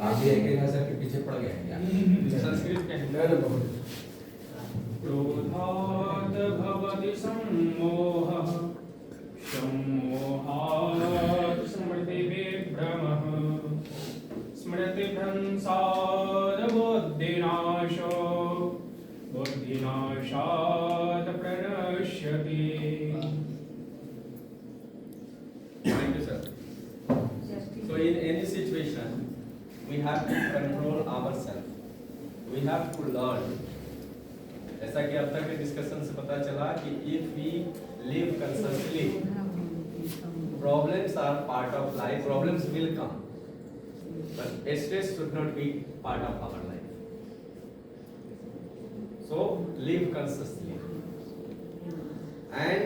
आप भी एक सर के पीछे पड़ गए क्या? संस्कृत के क्रोधात् भवति सम्मोहः सम्मोहात् स्मृतिविभ्रमः स्मृतिभ्रंशात् बुद्धिनाशो बुद्धिनाशात् प्रणश्यति। Thank you, sir. So in any situation, we have to control ourselves. We have to learn. ऐसा कि अब तक के डिस्कशन से पता चला कि if we live consciously, problems are part of life. Problems will come, but stress should not be part of our life. So live consciously, and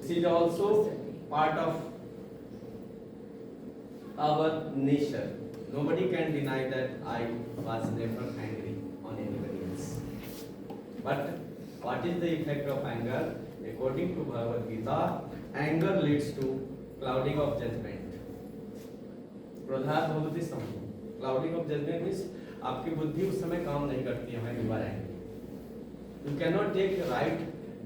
this is also part of our nature. Nobody can deny that I was never angry on anybody else. But what is the effect of anger? According to Bhagavad Gita, anger leads to clouding of judgment. Pradhat bhavati sammo. Clouding of judgment means आपकी बुद्धि उस समय काम नहीं करती है when you are angry. You cannot take the right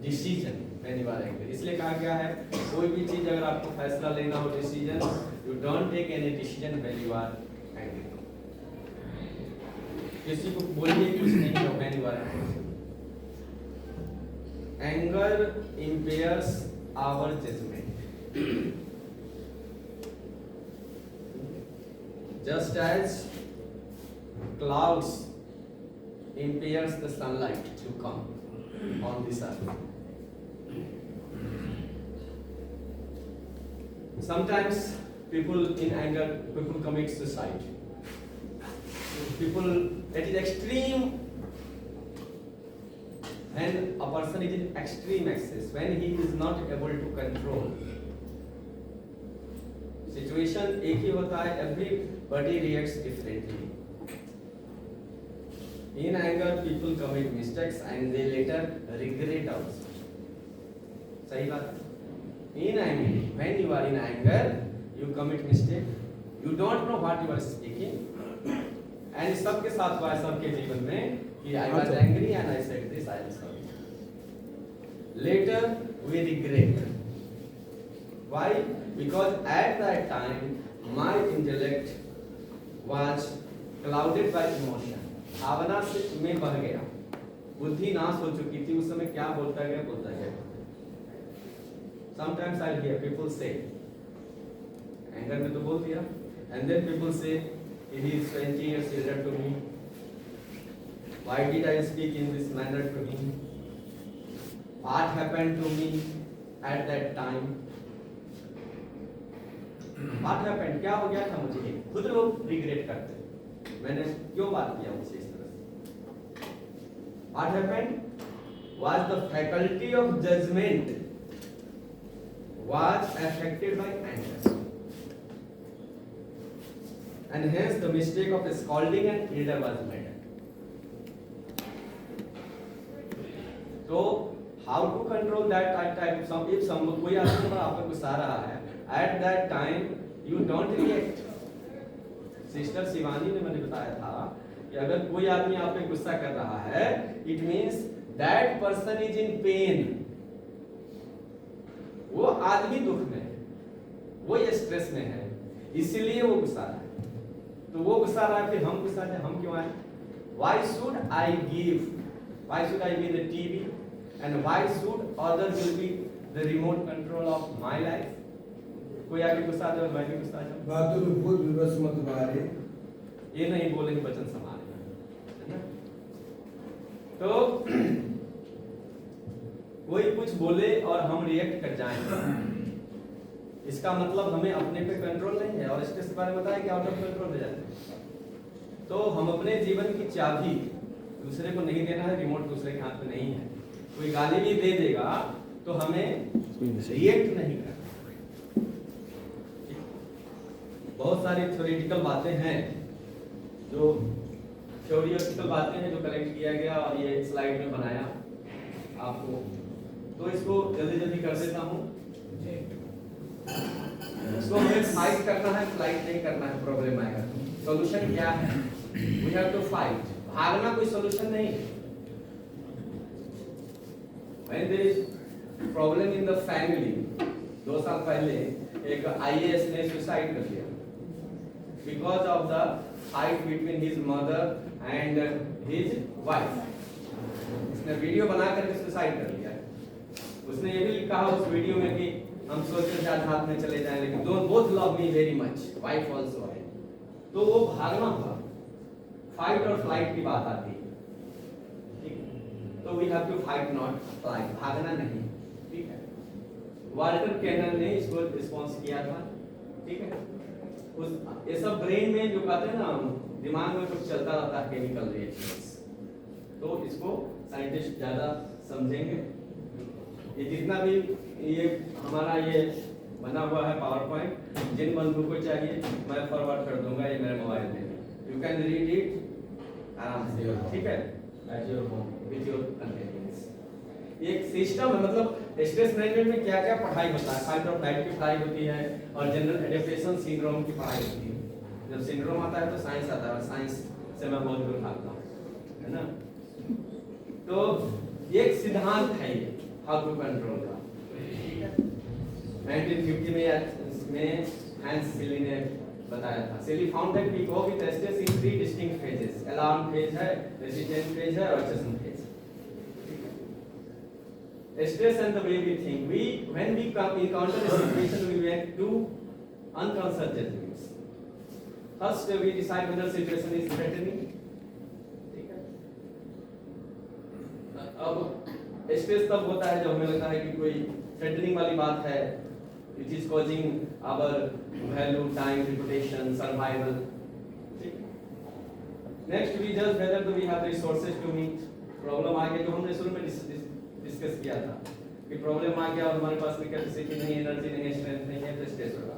decision when you are angry. इसलिए कहा गया है कोई भी चीज अगर आपको फैसला लेना हो decision, you don't take any decision when you are angry. किसी को बोलिए कुछ नहीं हो when you are angry. Anger impairs our judgment. Just as clouds impairs the sunlight to come on this earth. Sometimes people in anger, people commit suicide. People, it is extreme when a person is in extreme excess, when he is not able to control. Situation एक ही होता है, everybody reacts differently. In anger, people commit mistakes and they later regret also. सही बात है? In anger, when you are in anger, you commit mistake. You don't know what you are speaking. And सबके साथ हुआ है सबके जीवन में कि I was angry and I said this, I am sorry. Later we regret. Why? Because at that time my intellect was clouded by emotion. भावना से मैं बह गया, बुद्धि नाश हो चुकी थी, उस समय क्या बोलता गया. Sometimes I hear people say, anger में तो बोल दिया, and then people say, he is 20 years older to me. Why did I speak in this manner to him? What happened to me at that time? What happened? क्या हो गया था मुझे? खुद लोग रिग्रेट करते, मैंने क्यों बात किया मुझसे इस तरह से? What happened? Was the faculty of judgment was affected by anger, and hence the mistake of scolding and elder was made. So how to control that type of some? If some कोई आदमी पर आप पर गुस्सा रहा है, at that time you don't react. Sister Shivani ने मैंने बताया था कि अगर कोई आदमी आप पे गुस्सा कर रहा है, it means that person is in pain. वो आदमी दुख में है, वो स्ट्रेस में है, इसीलिए वो गुस्सा रहा है. तो वो गुस्सा रहा है, फिर हम गुस्सा है, हम क्यों आए? Why should I give the TV, and why should others will be the remote control of my life? कोई आगे गुस्सा आ जाए, मैं भी गुस्सा आ जाऊं. बातों में भूत विवश मत मारे, ये नहीं बोलेंगे वचन संभालना, है ना? तो कोई कुछ बोले और हम रिएक्ट कर जाएं, इसका मतलब हमें अपने पे कंट्रोल नहीं है, और इसके बारे में बताया कि आउट ऑफ कंट्रोल हो जाते हैं. तो हम अपने जीवन की चाबी दूसरे को नहीं देना है, रिमोट दूसरे के हाथ में नहीं है. कोई गाली भी दे देगा तो हमें रिएक्ट नहीं करना. बहुत सारी थ्योरेटिकल बातें हैं, जो थ्योरेटिकल बातें हैं जो कलेक्ट किया गया और ये स्लाइड में बनाया आपको. तो इसको जल्दी कर देता हूँ. इसको हमें फाइट करना है, फ्लाइट नहीं करना है, प्रॉब्लम आएगा. सॉल्यूशन क्या है? We have to fight. भागना कोई सॉल्यूशन नहीं है। When there is problem in the family, 2 साल पहले एक IAS ने सुसाइड कर लिया because of the fight between his mother and his wife. उसने वीडियो बना करके सुसाइड कर लिया। उसने ये भी लिखा है उस वीडियो में कि हम सोचते थे हाथ में चले जाएं, लेकिन both love me very much, wife also है। तो वो भागना हुआ, फाइट और फ्लाइट की बात आती है। तो we have to fight not flight, भागना नहीं, ठीक है। वाल्टर कैनन ने इसको रिस्पॉन्स किया था, ठीक है। उस ये सब ब्रेन में जो कहते हैं ना, दिमाग में कुछ चलता रहता है, केमिकल रिएक्शंस, तो इसको साइंटिस्ट ज्यादा समझेंगे। ये जितना भी ये हमारा ये बना हुआ है पावर पॉइंट, जिन बंधु को चाहिए मैं फॉरवर्ड कर दूंगा ये मेरे मोबाइल में, यू कैन रीड इट आराम से, ठीक है, at your home with your convenience. ये एक सिस्टम है, मतलब स्ट्रेस मैनेजमेंट में क्या क्या पढ़ाई होता है। फाइट और फ्लाइट की पढ़ाई होती है और जनरल एडेप्टेशन सिंड्रोम की पढ़ाई होती है। जब सिंड्रोम आता है तो साइंस आता है, और साइंस से मैं बहुत दूर भागता हूँ, है ना। तो ये एक सिद्धांत है ये हाउ टू कंट्रोल का, ठीक है। 1950 में हैंस सिली ने बताया था। Selye found that we go with stress in 3 distinct phases. Alarm phase है, रेसिस्टेंट फेज है और oxygen phase. Stress and the way we think. When we encounter a situation, we react to unconscious judgments. First, we decide whether the situation is threatening. ठीक है। अब stress तब होता है जब हमें लगता है कि कोई थ्रेटनिंग वाली बात है, which is causing our value, time, reputation, survival. Next, we judge whether we have the resources to meet. Problem आ गया, जो हमने शुरू में डिस्कस किया था कि प्रॉब्लम आ गया और हमारे पास में कैपेसिटी नहीं, एनर्जी नहीं, स्ट्रेंथ नहीं है, तो स्ट्रेस होगा।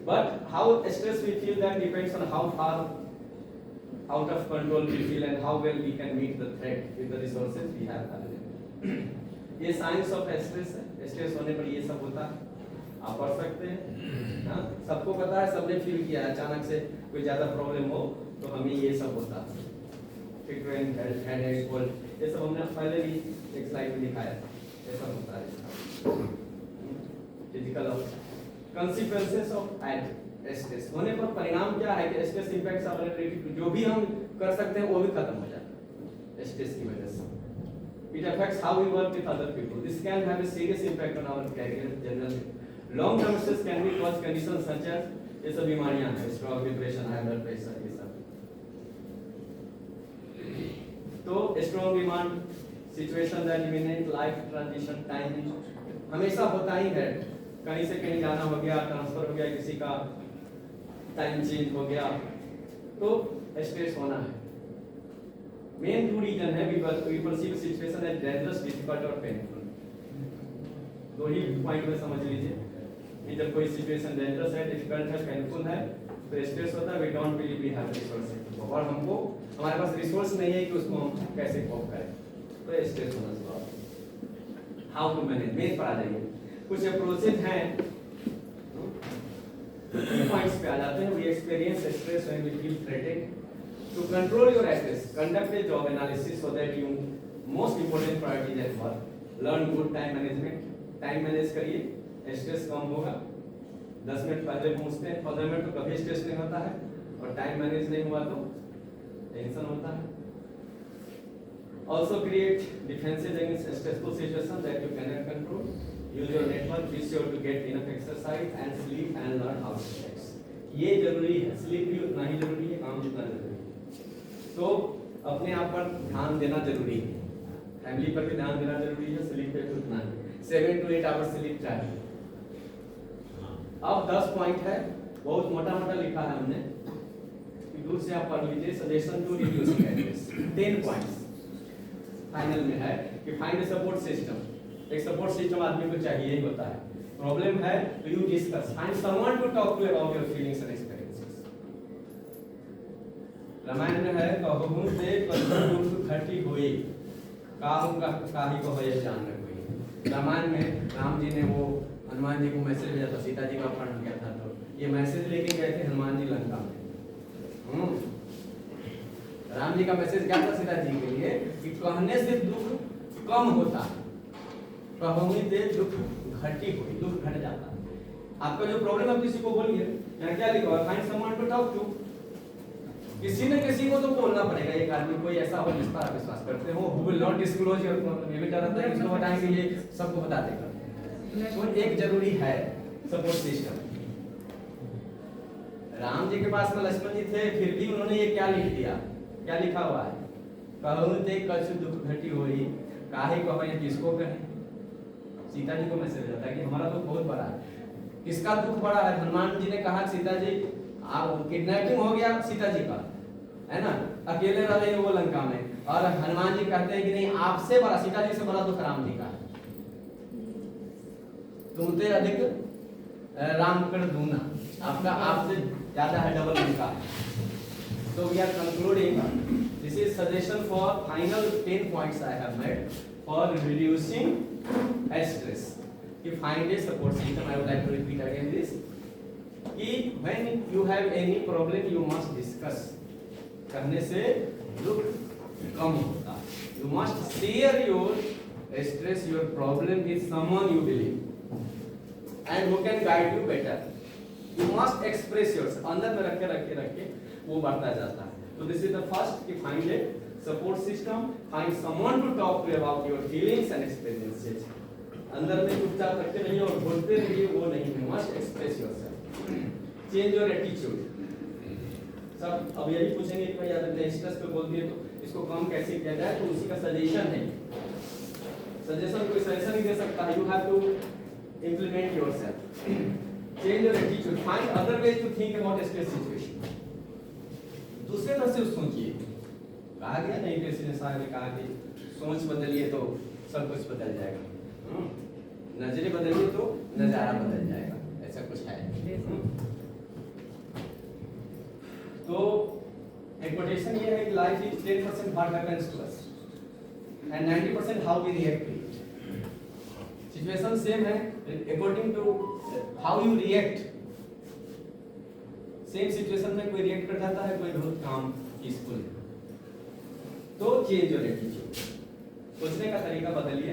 But how stress we feel that depends on how far out of control we feel and how well we can meet the threat with the resources we have available. ये science of stress है। Stress होने पर ये सब होता है, आप पढ़ सकते हैं। हाँ, सबको पता है, सबने फील किया है, अचानक से कोई ज्यादा प्रॉब्लम हो तो हमें ये सब होता है, फ्रीक्वेंट हेडेक, कोल्ड, ये सब हमने पहले भी एक स्लाइड में दिखाया था। ये सब होता है फिजिकल consequences of स्ट्रेस होने पर परिणाम क्या है कि स्ट्रेस इंपैक्ट्स आवर एबिलिटी, जो भी हम कर सकते हैं वो भी खत्म हो जाता है स्ट्रेस की वजह से। It affects how we work with other people. This can have a serious impact on our career generally. Long term stress can be cause conditions such as ये सब बीमारियां हैं, stroke, depression, high blood pressure, ये सब। तो strong demand situation that imminent life transition time हमेशा होता ही है। कहीं से कहीं जाना हो गया, ट्रांसफर हो गया, किसी का टाइम चेंज हो गया, तो स्ट्रेस होना है। मेन 2 रीजन है, we perceive situation as dangerous, difficult और पेनफुल। 2 ही पॉइंट में समझ लीजिए कि जब कोई सिचुएशन डेंजरस है, डिफिकल्ट है, पेनफुल है, तो स्ट्रेस होता है। We don't believe we have resources, और हमको हमारे पास रिसोर्स नहीं है कि उसको हम कैसे कोप करें, तो स्ट्रेस होना स्वभाव। हाउ टू मैनेज, मेन पर आ जाइए। कुछ अप्रोचेज हैं, पॉइंट्स पे आ जाते हैं। We experience stress when we feel threatened. To control your stress, conduct a job analysis so that you most important priorities at work. Learn good time management, time manage करिए, stress कम होगा। 10 minute पहले पहुंचते हैं, 15 minute तो कभी stress नहीं होता है, और टाइम मैनेज नहीं हुआ तो टेंशन होता है। Also create defenses against stressful situations that you cannot control. Use your network, be sure to get enough exercise and sleep and learn how to relax. ये जरूरी है, स्लीप भी उतना ही जरूरी है, काम जितना जरूरी है। तो अपने आप पर ध्यान देना जरूरी है, फैमिली पर भी ध्यान देना जरूरी है, स्लीप पे भी उतना ही। 7 to 8 आवर्स स्लीप चाहिए। अब 10 पॉइंट है, बहुत मोटा मोटा लिखा है हमने, दूर से आप पढ़ लीजिए। Suggestion to reduce stress, 10 points final में है कि फाइंड अ सपोर्ट सिस्टम। एक सपोर्ट सिस्टम आदमी को चाहिए ही होता है। प्रॉब्लम है तो you discuss, find someone to talk to about your feelings and experiences. Ramayan में है कहूं से दुख खटी होई, काहू का काहे को होए जान न कोई। रामायण में राम जी ने वो हनुमान जी को मैसेज भेजा था, सीता जी का अपहरण किया था, तो ये मैसेज लेके गए थे हनुमान जी लंका में। राम जी का मैसेज क्या था सीता जी के लिए कि कहने से दुख कम होता है, कहूनी से दुख घटी हुई, दुख घट जाता है। आपका जो प्रॉब्लम है किसी को बोलिए, यहाँ क्या लिखा हुआ, find someone to talk to. किसी न किसी को तो बोलना पड़ेगा। एक आदमी कोई ऐसा हो जिस पर आप विश्वास करते हो, who will not disclose your problem, ये भी डर रहता है कि इसको बताएंगे ये सबको बता देगा। तो एक जरूरी है सपोर्ट सिस्टम। राम जी के पास में लक्ष्मण जी थे, फिर भी उन्होंने ये क्या लिख दिया, क्या लिखा हुआ है, कहूँ ते कछु दुख घटी होई, काहे कहे किसको कहे। सीता जी को मैसेज आता है कि हमारा दुख बहुत बड़ा है। किसका दुख बड़ा है? हनुमान जी ने कहा सीता जी आप किडनैपिंग हो गया सीता जी का, है ना, अकेले रह रहे वो लंका में, और हनुमान जी कहते हैं कि नहीं आपसे बड़ा, सीता जी से बड़ा दुख राम जी का है, तुमसे अधिक राम कर दूना, आपका आपसे ज्यादा है, डबल उनका है। So we are concluding. This is suggestion for final 10 points I have made for reducing stress. You find a support system. I would like to repeat again this. कि when you have any problem, you must discuss. करने से दुख कम होता. You must share your stress, your problem with someone you believe, and who can guide you better. You must express yourself. अंदर में रख के वो बढ़ता जाता है। तो दिस इज द फर्स्ट कि find a support system, find someone to talk to about your feelings and experiences. अंदर में चुपचाप रखते रहिए और बोलते रहिए, वो नहीं, you must express yourself, change your attitude. सब अब यही पूछेंगे कि भाई यार स्ट्रेस पे बोल दिए तो इसको कम कैसे किया जाए, तो उसी का सजेशन है। सजेशन कोई सजेशन नहीं दे सकता, you have to implement yourself, change your attitude, find other ways to think about stress situation. दूसरे तरह से सोचिए। कहा गया नहीं, किसी ने साहब ने कहा कि सोच बदलिए तो सब कुछ बदल जाएगा, नजरें बदलिए तो नजारा बदल जाएगा, ऐसा कुछ है। तो एक कोटेशन ये है कि life is 10% what happens to us and 90% how we react to it. Situation same है, according to how you react. Same situation में कोई रिएक्ट कर जाता है, कोई बहुत काम पीसफुल। तो चेंज योर एटीट्यूड, सोचने का तरीका बदलिए।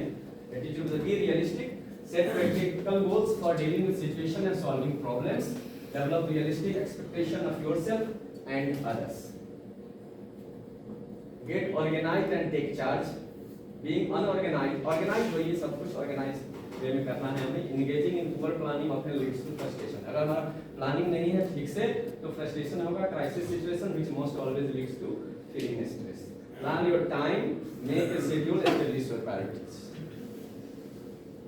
Attitude be realistic, set practical goals for dealing with situation and solving problems, develop realistic expectation of yourself and others, get organized and take charge. Being unorganized, organized होइए, सब कुछ organized way में करना है हमें। Engaging in poor planning often leads to frustration. अगर हमारा planning नहीं है ठीक से तो फ्रस्ट्रेशन होगा, crisis situation which most always leads to feeling stress. Plan your time, make a schedule, establish your priorities.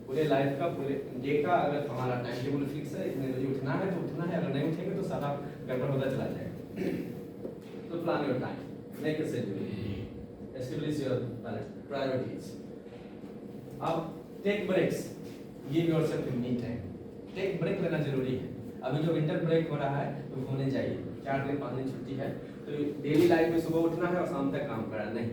पूरे लाइफ का, पूरे डे का अगर हमारा टाइम टेबल फिक्स है, इतने बजे उठना है तो उठना है, अगर नहीं उठेंगे तो सारा गड़बड़ होता चला जाएगा। तो plan your time, make a schedule, establish your priorities. अब take breaks, give yourself me time. Take break लेना जरूरी है। अभी जो विंटर ब्रेक हो रहा है तो घूमने जाइए, 4 दिन 5 दिन छुट्टी है, तो डेली लाइफ में सुबह उठना है और शाम तक काम करना नहीं।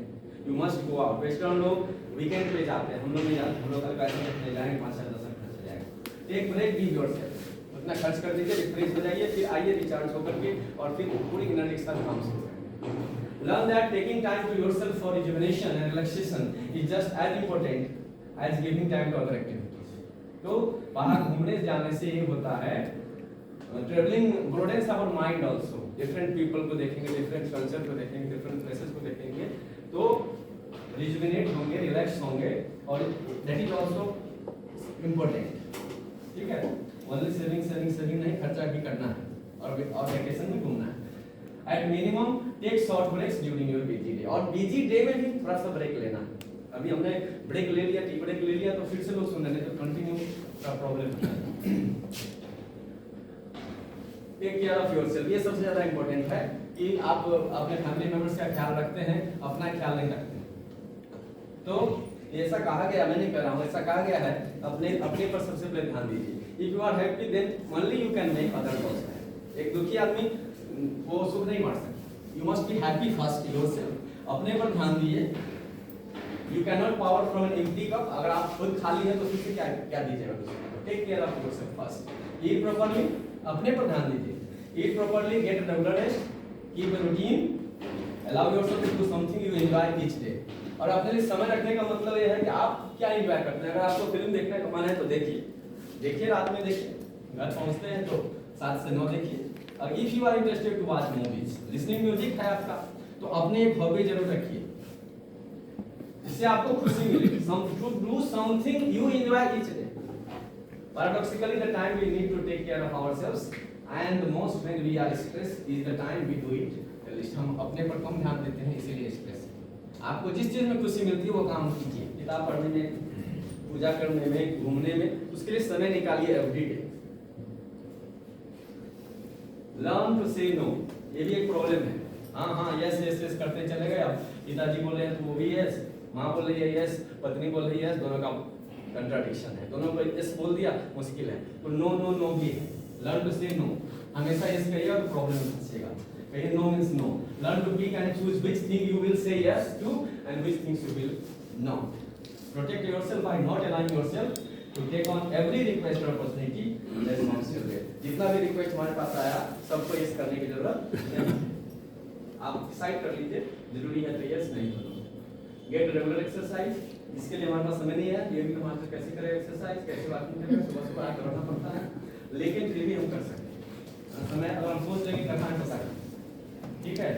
You must go out. Western लोग वीकेंड पे जाते हैं, हम लोग नहीं जाते, हम लोग कल पैसे जाएंगे 5-10 खर्च हो जाएगा। टेक ब्रेक, गिव योरसेल्फ, उतना खर्च कर दीजिए, रिफ्रेश हो जाइए, फिर आइए रिचार्ज होकर के और फिर पूरी एनर्जी के साथ काम शुरू करें। Learn that taking time to yourself for rejuvenation and relaxation is just as important as giving time to other activities. तो बाहर घूमने जाने से ये होता है, travelling broadens our mind also. Different people को देखेंगे, डिफरेंट कल्चर को देखेंगे, डिफरेंट प्लेसेस को देखेंगे, तो रिजुविनेट होंगे, रिलैक्स होंगे, और दैट इज आल्सो इम्पोर्टेंट। ठीक है, ओनली सेविंग नहीं, खर्चा भी करना है और वैकेशन में घूमना है। At minimum take short breaks during your busy day, और बिजी डे में भी थोड़ा सा ब्रेक लेना। अभी हमने ब्रेक ले लिया, टी ब्रेक ले लिया, तो फिर से लोग सुन रहे तो कंटिन्यू का प्रॉब्लम होता है। टेक केयर ऑफ योरसेल्फ, ये सबसे ज्यादा इंपॉर्टेंट है कि आप अपने फैमिली मेंबर्स का ख्याल रखते हैं, अपना ख्याल नहीं रखते। तो ऐसा कहा गया, मैं नहीं कह रहा हूँ, ऐसा कहा गया है, अपने पर सबसे पहले ध्यान दीजिए। If you are happy then only you can make other positive. एक दुखी आदमी वो सुख नहीं मार सकता। You must be happy first yourself, अपने पर ध्यान दीजिए। You can not power from an empty cup. अगर आप खुद खाली हैं तो फिर से क्या दीजिएगा दूसरे को। Take care of yourself first, eat properly, अपने पर ध्यान दीजिए। Eat properly, get regular rest, keep a routine, allow yourself to do something you enjoy each day. और अपने लिए समय रखने का मतलब ये है कि आप क्या एंजॉय करते हैं। अगर आपको फिल्म देखने का मन है तो देखिए रात में देखिए, घर पहुंचते हैं तो 7 से 9 देखिए। और if you are interested to watch movies, listening music है आपका, तो अपने एक हॉबी जरूर रखिए जिससे आपको खुशी मिले। To do something you enjoy each day. Paradoxically, the time we need to take care of ourselves and the most when we are stressed is the time we do it the least। हम अपने पर कम ध्यान देते हैं, इसीलिए stress. आपको जिस चीज में खुशी मिलती है वो काम कीजिए, किताब पढ़ने में, पूजा करने में, घूमने में, उसके लिए समय निकालिए every day. Learn to say no, ये भी एक प्रॉब्लम है। हाँ यस यस यस करते चले गए। अब पिताजी बोले हैं तो वो भी यस, माँ बोल रही है यस, पत्नी बोल रही है यस, दोनों का कंट्राडिक्शन है। दोनों को यस बोल दिया मुश्किल है, तो नो नो नो भी है। लर्न टू से नो, हमेशा यस कहिएगा तो प्रॉब्लम में फंसेगा। कहिए no means no. Learn to pick and choose which thing you will say yes to and which things you will no. Protect yourself by not allowing yourself to take on every request और opportunity that comes your way. जितना भी request हमारे पास आया सबको yes करने की जरूरत नहीं। आप डिसाइड कर लीजिए जरूरी है तो यस, नहीं तो नो। गेट रेगुलर एक्सरसाइज, इसके लिए हमारे पास समय नहीं है। ये भी हमारे कैसे करें एक्सरसाइज, कैसे वॉकिंग करें, सुबह आकर करना पड़ता है, लेकिन फिर भी हम कर सकते हैं। समय अगर हम सोच लेंगे करना है तो सकते, ठीक है।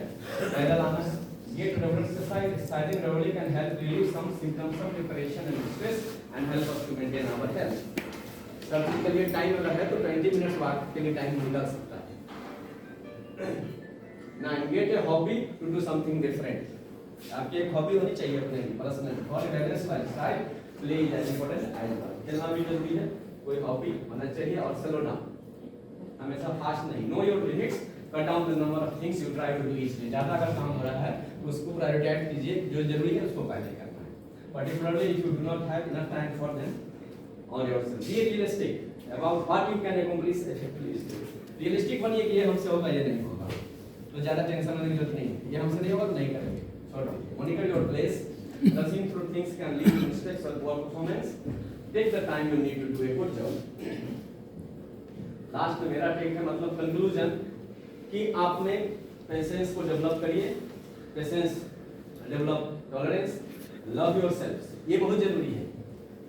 पैदल आना है। Get regular exercise, exercising regularly can help relieve some symptoms of depression and stress and help us to maintain our health. सब चीज के लिए टाइम अगर है तो 20 मिनट्स वॉक के लिए टाइम निकाल सकता है। ना get a hobby to do something different. आपकी एक हॉबी होनी चाहिए अपने लिए पर्सनल। और balance lifestyle play is as important as work. खेलना भी जरूरी है, कोई हॉबी होना चाहिए। और स्लो डाउन, हमेशा फास्ट नहीं। Know your limits, cut down the number of things you try to do each day. ज्यादा अगर काम हो रहा है तो उसको प्रायोरिटाइज कीजिए, जो जरूरी है उसको पहले करना है। Particularly if you do not have enough time for them on yourself. Be realistic about what you can accomplish effectively. Realistic बनिए कि ये हमसे होगा, ये नहीं होगा, तो ज्यादा टेंशन लेने की जरूरत नहीं है। ये हमसे नहीं होगा तो नहीं करेंगे। Monitor your place. Rushing through things can lead to mistakes or poor performance. Take the time you need to do a good job. Last में मेरा टेक है, मतलब कंक्लूजन, कि आपने पेशेंस को डेवलप करिए। Patience develop, tolerance, love yourself, ये बहुत जरूरी है।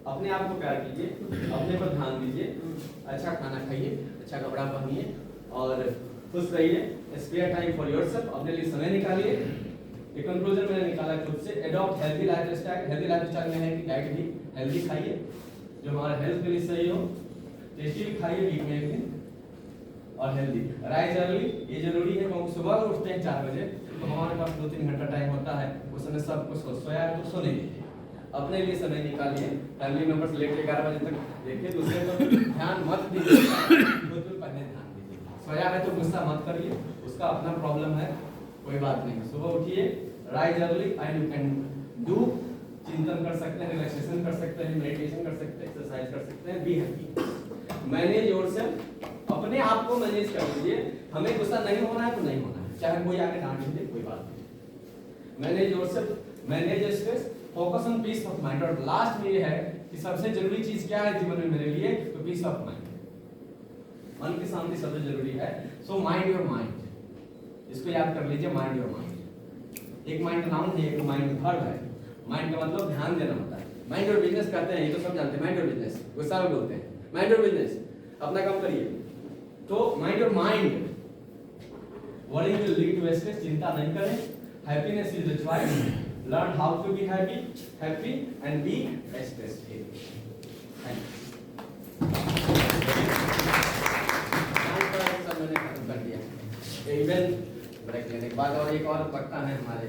अपने आप को प्यार कीजिए, अपने पर ध्यान दीजिए, अच्छा खाना खाइए, अच्छा कपड़ा पहनिए और खुश रहिए। स्पेयर टाइम फॉर योरसेल्फ, अपने लिए समय निकालिए। ये कंक्लूजन मैंने निकाला खुद से। Adopt healthy lifestyle. Healthy lifestyle में है कि डाइट भी हेल्दी खाइए, जो हमारा हेल्थ के लिए सही हो। टेस्टी भी खाइए वीक में एक दिन, और हेल्दी। राइज अर्ली, ये जरूरी है क्योंकि सुबह उठते हैं 4 बजे तो हमारे पास 2-3 घंटा टाइम होता है, उस समय सब कुछ सोया है तो सोने दीजिए। अपने लिए समय निकालिए। फैमिली मेंबर्स लेट 11 बजे तक देखिए, दूसरे पर ध्यान मत दीजिए, खुद पर पहले ध्यान दीजिए। सोया है तो गुस्सा मत करिए, उसका अपना प्रॉब्लम है, कोई बात नहीं। सुबह उठिए, rise early and you can do, चिंतन कर सकते हैं, रिलैक्सेशन कर सकते हैं, मेडिटेशन कर सकते हैं, एक्सरसाइज कर सकते हैं। Be happy. मैनेज योरसेल्फ, अपने आप को मैनेज कर लीजिए। हमें गुस्सा नहीं होना है तो नहीं होना है, चाहे कोई आके डांट दे, कोई बात नहीं। Manage yourself, manage stress, focus on peace of mind. और लास्ट में ये है कि सबसे जरूरी चीज क्या है जीवन में मेरे लिए, तो पीस ऑफ माइंड। मन की शांति सबसे जरूरी है। सो माइंड योर माइंड, इसको याद कर लीजिए, माइंड योर माइंड। एक माइंड नाउन है, एक माइंड वर्ब है। माइंड का मतलब ध्यान देना होता है। माइंड योर बिजनेस कहते हैं, ये तो सब जानते हैं। माइंड योर बिजनेस, गुस्सा में बोलते हैं माइंड योर बिजनेस, अपना काम करिए। तो mind your mind, worrying will lead to stress, चिंता नहीं करें। Happiness is the choice, learn how to be happy and be stress free. Thank you. मैंने खत्म कर दिया। इवन ब्रेक लेने के बाद और एक और वक्ता है हमारे